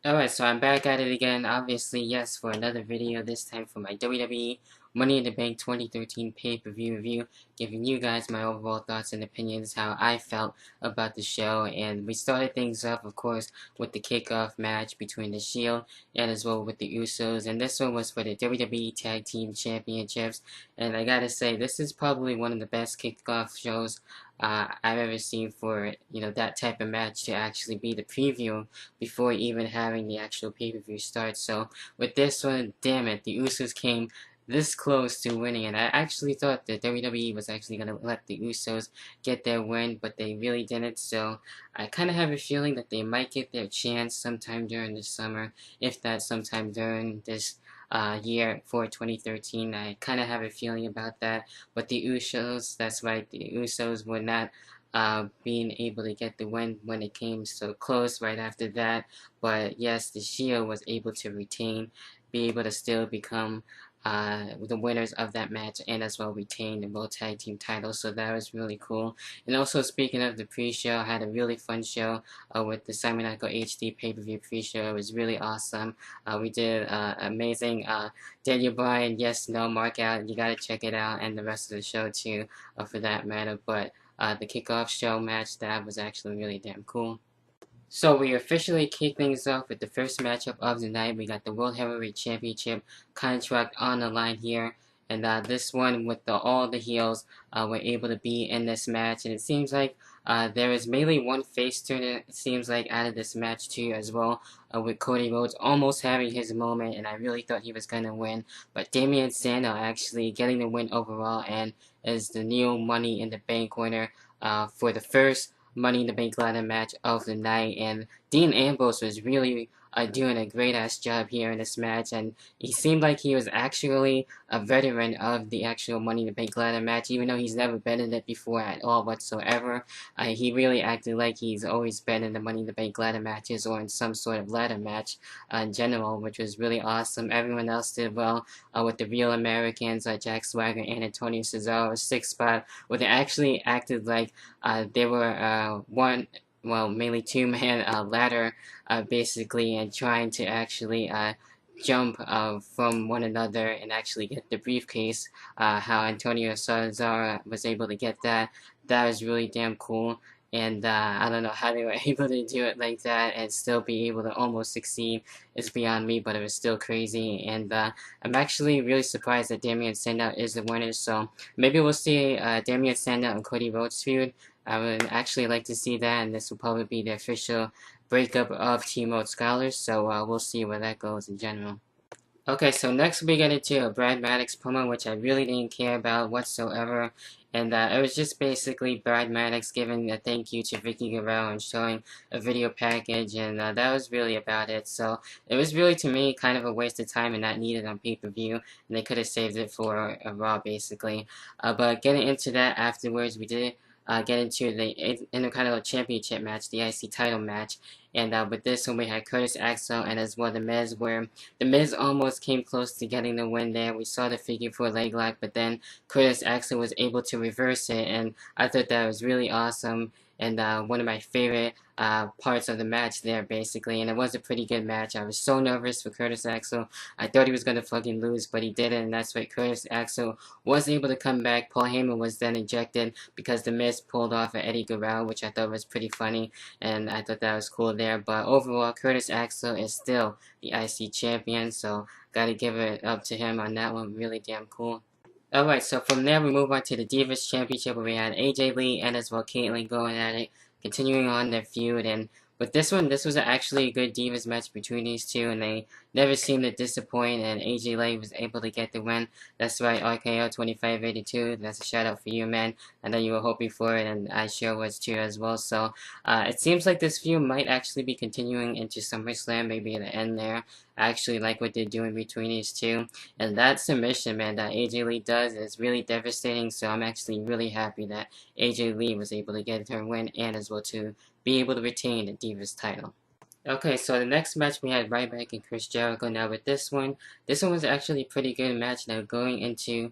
Alright, so I'm back at it again, obviously, yes, for another video, this time for my WWE Money in the Bank 2013 pay-per-view review, giving you guys my overall thoughts and opinions, how I felt about the show, and we started things off, of course, with the kickoff match between the Shield and as well with the Usos, and this one was for the WWE Tag Team Championships, and I gotta say, this is probably one of the best kickoff shows I've ever seen for, that type of match to actually be the preview before even having the actual pay-per-view start. So with this one, damn it, the Usos came this close to winning, and I actually thought that WWE was actually going to let the Usos get their win, but they really didn't. So I kind of have a feeling that they might get their chance sometime during the summer, if not sometime during this year for 2013. I kind of have a feeling about that. But the Usos, that's right, the Usos were not being able to get the win when it came so close right after that. But yes, the Shield was able to retain, be able to still become the winners of that match, and as well retain the World Tag Team titles. So that was really cool. And also, speaking of the pre-show, I had a really fun show with the Simon Michael HD pay-per-view pre-show. It was really awesome. We did amazing Daniel Bryan, yes, no, mark out. You gotta check it out, and the rest of the show too, for that matter. But the kickoff show match, that was actually really damn cool. So we officially kick things off with the first matchup of the night. We got the World Heavyweight Championship contract on the line here. And this one with all the heels were able to be in this match. And it seems like there is mainly one face turn, it seems like, out of this match too as well. With Cody Rhodes almost having his moment. And I really thought he was going to win. But Damian Sandow actually getting the win overall and is the new Money in the Bank winner for the first Money in the Bank ladder match of the night, and Dean Ambrose was really doing a great ass job here in this match, and he seemed like he was actually a veteran of the actual Money in the Bank ladder match, even though he's never been in it before at all whatsoever. He really acted like he's always been in the Money in the Bank ladder matches or in some sort of ladder match in general, which was really awesome. Everyone else did well with the Real Americans, Jack Swagger and Antonio Cesaro, 6 spot, where they actually acted like they were mainly two-man ladder, basically, and trying to actually jump from one another and actually get the briefcase. How Antonio Cesaro was able to get that. That was really damn cool. And I don't know how they were able to do it like that and still be able to almost succeed. It's beyond me, but it was still crazy. And I'm actually really surprised that Damian Sandow is the winner. So maybe we'll see Damian Sandow and Cody Rhodes feud. I would actually like to see that, and this will probably be the official breakup of Team Road Scholars. So we'll see where that goes in general. Okay, so next we get into a Brad Maddox promo, which I really didn't care about whatsoever. And it was just basically Brad Maddox giving a thank you to Vicky Guerrero and showing a video package, and that was really about it. So it was really, to me, kind of a waste of time and not needed on pay-per-view, and they could have saved it for a Raw, basically. But getting into that afterwards, we did get into the Intercontinental Championship match, the IC title match. And with this one, we had Curtis Axel and as well The Miz, where The Miz almost came close to getting the win there. We saw the figure 4 leg lock, but then Curtis Axel was able to reverse it, and I thought that was really awesome. And one of my favorite parts of the match there, basically. And it was a pretty good match. I was so nervous for Curtis Axel. I thought he was going to fucking lose, but he didn't. And that's why Curtis Axel was able to come back. Paul Heyman was then ejected because The Miz pulled off an Eddie Guerrero, which I thought was pretty funny. And I thought that was cool there. But overall, Curtis Axel is still the IC champion. So gotta give it up to him on that one. Really damn cool. Alright, so from there we move on to the Divas Championship, where we had AJ Lee and as well Caitlyn going at it, continuing on their feud. And with this one, this was actually a good Divas match between these two, and they never seemed to disappoint, and AJ Lee was able to get the win. That's right, RKO 2582, that's a shout out for you, man. I know you were hoping for it, and I sure was too as well. So it seems like this feud might actually be continuing into SummerSlam, maybe at the end there. I actually like what they're doing between these two. And that submission, man, that AJ Lee does is really devastating, so I'm actually really happy that AJ Lee was able to get her win and as well to be able to retain the Divas title. Okay, so the next match we had Ryback and Chris Jericho. Now with this one was actually a pretty good match. Now going into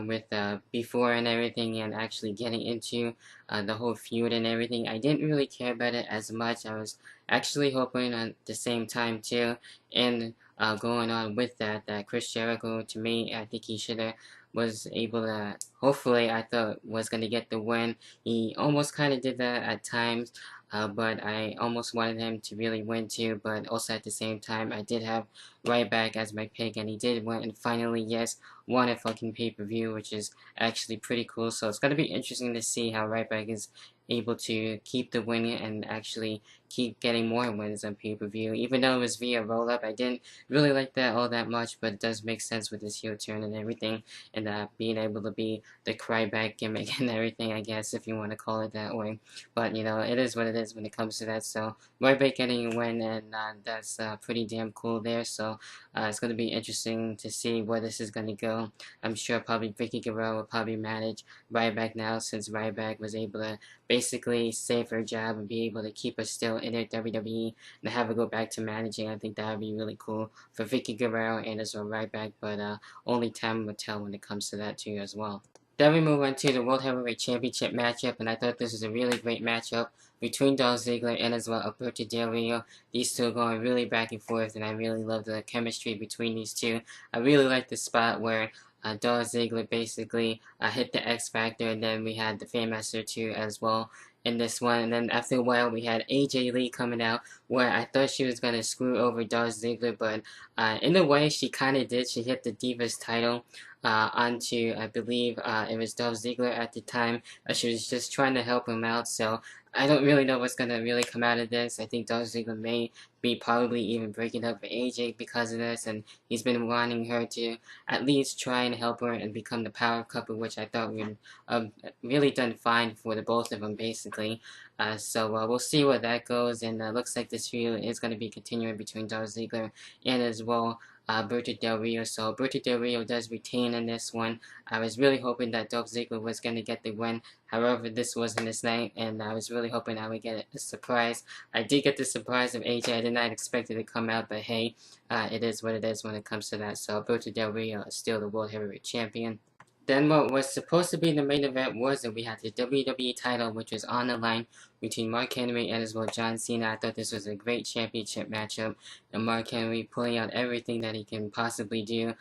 with before and everything, and actually getting into the whole feud and everything, I didn't really care about it as much. I was actually hoping at the same time too, and going on with that, that Chris Jericho, to me, I think he should have was able to, hopefully, I thought was going to get the win. He almost kind of did that at times, but I almost wanted him to really win too, but also at the same time, I did have Ryback as my pick, and he did win, and finally, yes, won a fucking pay-per-view, which is actually pretty cool. So it's going to be interesting to see how Ryback is able to keep the win and actually keep getting more wins on pay-per-view. Even though it was via roll-up, I didn't really like that all that much, but it does make sense with his heel turn and everything, and being able to be the cryback gimmick and everything, I guess, if you want to call it that way. But, it is what it is when it comes to that. So, Ryback getting a win, and that's pretty damn cool there. So, it's going to be interesting to see where this is going to go. I'm sure probably Vicky Guerrero will probably manage Ryback now, since Ryback was able to basically save her job and be able to keep her still in her WWE and have her go back to managing. I think that would be really cool for Vicky Guerrero and as well Ryback, but only time will tell when it comes to that too as well. Then we move on to the World Heavyweight Championship matchup, and I thought this was a really great matchup between Dolph Ziggler and as well Alberto Del Rio. These two are going really back and forth, and I really love the chemistry between these two. I really like the spot where Dolph Ziggler basically hit the X Factor, and then we had the Fairmaster 2 as well in this one. And then after a while, we had AJ Lee coming out, where I thought she was going to screw over Dolph Ziggler, but in a way, she kind of did. She hit the Divas title onto, I believe, it was Dolph Ziggler at the time. She was just trying to help him out, so I don't really know what's going to really come out of this. I think Dolph Ziggler may be probably even breaking up with AJ because of this, and he's been wanting her to at least try and help her and become the power couple, which I thought would really done fine for the both of them, basically. So we'll see where that goes, and looks like this feud is going to be continuing between Dolph Ziggler and as well Alberto Del Rio. So Alberto Del Rio does retain in this one. I was really hoping that Dolph Ziggler was going to get the win. However, this wasn't his night, and I was really hoping I would get a surprise. I did get the surprise of AJ. I did not expect it to come out, but hey, it is what it is when it comes to that. So Alberto Del Rio is still the World Heavyweight Champion. Then what was supposed to be the main event was that we had the WWE title, which was on the line between Mark Henry and as well John Cena. I thought this was a great championship matchup, and Mark Henry pulling out everything that he can possibly do.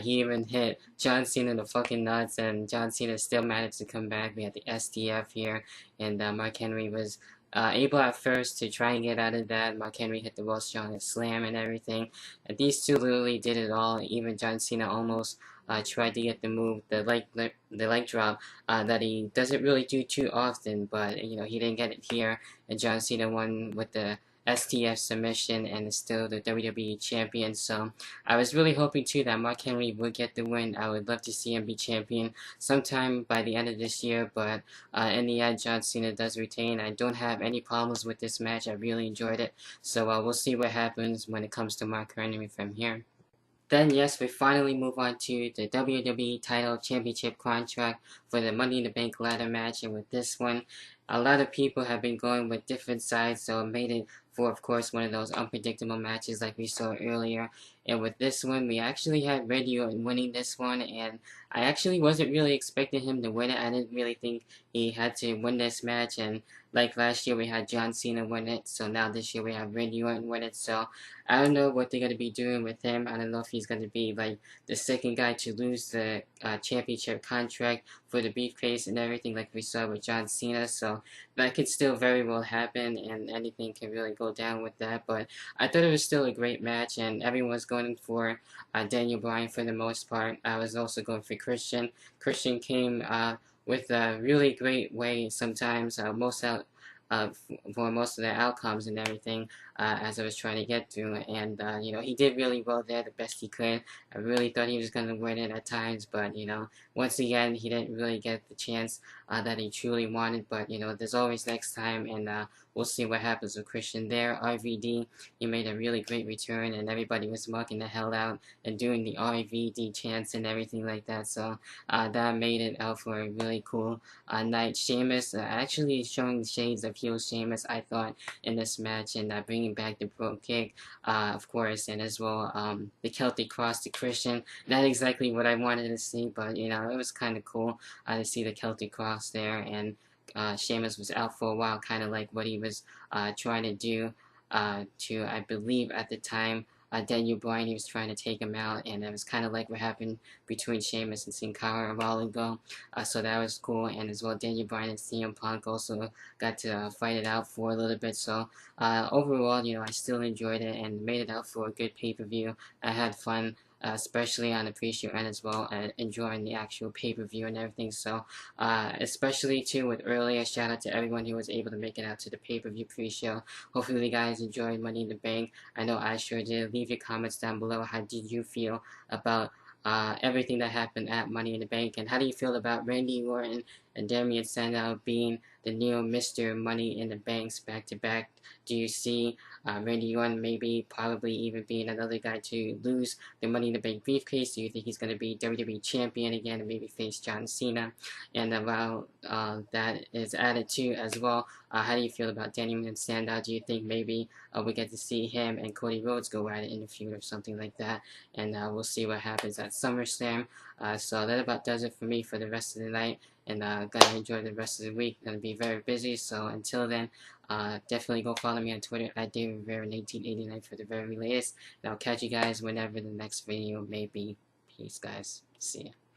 He even hit John Cena in the fucking nuts, and John Cena still managed to come back. We had the STF here, and Mark Henry was able at first to try and get out of that. Mark Henry hit the World's Strongest Slam and everything. And these two literally did it all. Even John Cena almost tried to get the move, the leg drop, that he doesn't really do too often, but he didn't get it here, and John Cena won with the STF submission and is still the WWE champion. So I was really hoping too that Mark Henry would get the win. I would love to see him be champion sometime by the end of this year, but in the end, John Cena does retain. I don't have any problems with this match. I really enjoyed it. So we'll see what happens when it comes to Mark Henry from here. Then yes, we finally move on to the WWE title championship contract for the Money in the Bank ladder match, and with this one, a lot of people have been going with different sides, so it made it for, of course, one of those unpredictable matches like we saw earlier. And with this one, we actually had Red Orton winning this one, and I actually wasn't really expecting him to win it. I didn't really think he had to win this match, and like last year we had John Cena win it, so now this year we have Red Orton win it, so I don't know what they're going to be doing with him. I don't know if he's going to be like the second guy to lose the championship contract for the briefcase and everything like we saw with John Cena, so that could still very well happen, and anything can really go down with that. But I thought it was still a great match, and everyone was going for Daniel Bryan for the most part. I was also going for Christian. Christian came with a really great way sometimes, for most of the outcomes and everything, as I was trying to get through. And, he did really well there, the best he could. I really thought he was going to win it at times, but, once again, he didn't really get the chance that he truly wanted. But, there's always next time, and we'll see what happens with Christian there. RVD, he made a really great return, and everybody was marking the hell out and doing the RVD chants and everything like that. So that made it out for a really cool night. Sheamus actually showing shades of heel Sheamus, I thought, in this match, and bringing back the pro kick, of course, and as well the Celtic cross to Christian. Not exactly what I wanted to see, but it was kind of cool to see the Celtic cross there, and Sheamus was out for a while, kind of like what he was trying to do to, I believe at the time, Daniel Bryan. He was trying to take him out, and it was kind of like what happened between Sheamus and Sin Cara a while ago. So that was cool, and as well, Daniel Bryan and CM Punk also got to fight it out for a little bit. So overall, I still enjoyed it and made it out for a good pay-per-view. I had fun. Especially on the pre-show and as well, enjoying the actual pay-per-view and everything. So, especially too with earlier, shout out to everyone who was able to make it out to the pay-per-view pre-show. Hopefully, you guys enjoyed Money in the Bank. I know I sure did. Leave your comments down below. How did you feel about everything that happened at Money in the Bank, and how do you feel about Randy Orton and Damian Sandow being the new Mr. Money in the Banks back to back? Do you see Randy Orton maybe probably even being another guy to lose the Money in the Bank briefcase? Do you think he's going to be WWE Champion again and maybe face John Cena? And while that is added to as well, how do you feel about Damian Sandow? Do you think maybe we get to see him and Cody Rhodes go at it in the feud or something like that? And we'll see what happens at SummerSlam. So that about does it for me for the rest of the night. And gonna enjoy the rest of the week. Gonna be very busy. So until then, definitely go follow me on Twitter at DavidRivera1989 for the very latest. And I'll catch you guys whenever the next video may be. Peace, guys. See ya.